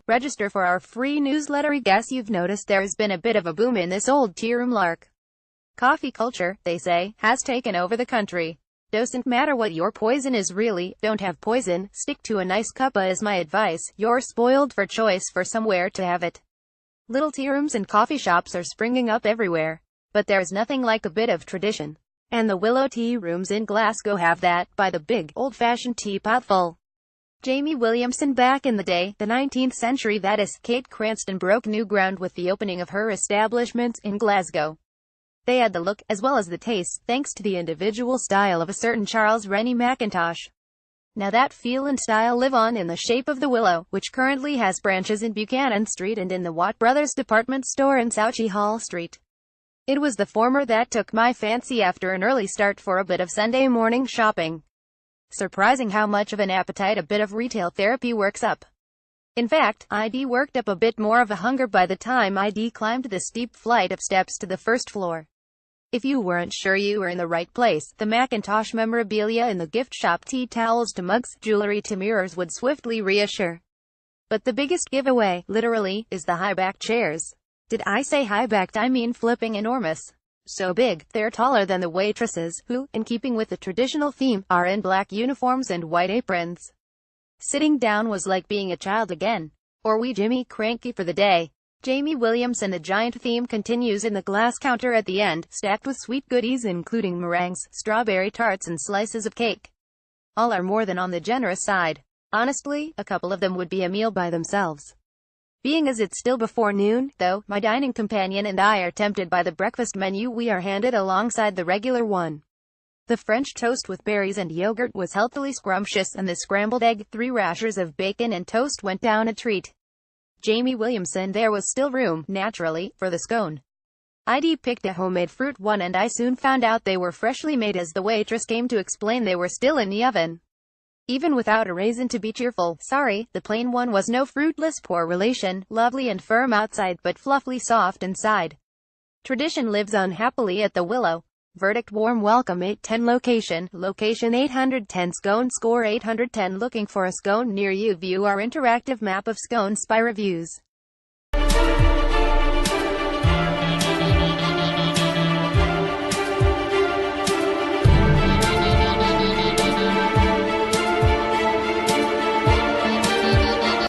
Register for our free newsletterI. Guess you've noticed there's been a bit of a boom in this old tea room lark. Coffee culture, they say, has taken over the country. Doesn't matter what your poison is really, don't have poison, stick to a nice cuppa is my advice. You're spoiled for choice for somewhere to have it. Little tea rooms and coffee shops are springing up everywhere. But there's nothing like a bit of tradition. And the Willow tea rooms in Glasgow have that, by the big, old-fashioned teapot full. Jamie Williamson. Back in the day, the 19th century, that is, Kate Cranston broke new ground with the opening of her establishment in Glasgow. They had the look, as well as the taste, thanks to the individual style of a certain Charles Rennie Mackintosh. Now that feel and style live on in the shape of the Willow, which currently has branches in Buchanan Street and in the Watt Brothers department store in Souchy Hall Street. It was the former that took my fancy after an early start for a bit of Sunday morning shopping. Surprising how much of an appetite a bit of retail therapy works up. In fact, I'd worked up a bit more of a hunger by the time I'd climbed the steep flight of steps to the first floor. If you weren't sure you were in the right place, the Mackintosh memorabilia in the gift shop, tea towels to mugs, jewelry to mirrors, would swiftly reassure. But the biggest giveaway, literally, is the high-backed chairs. Did I say high-backed? I mean flipping enormous. So big, they're taller than the waitresses, who, in keeping with the traditional theme, are in black uniforms and white aprons. Sitting down was like being a child again. Or wee Jimmy cranky for the day. Jamie Williamson. The giant theme continues in the glass counter at the end, stacked with sweet goodies including meringues, strawberry tarts and slices of cake. All are more than on the generous side. Honestly, a couple of them would be a meal by themselves. Being as it's still before noon, though, my dining companion and I are tempted by the breakfast menu we are handed alongside the regular one. The French toast with berries and yogurt was healthily scrumptious, and the scrambled egg, 3 rashers of bacon and toast went down a treat. Jamie Williamson. There was still room, naturally, for the scone. I'd picked a homemade fruit one and I soon found out they were freshly made as the waitress came to explain they were still in the oven. Even without a raisin to be cheerful. Sorry, the plain one was no fruitless poor relation, lovely and firm outside but fluffy soft inside. Tradition lives on happily at the Willow. Verdict: warm welcome. 810 Location 810 Scone. Score 810. Looking for a Scone near you? View our interactive map of Scone Spy reviews.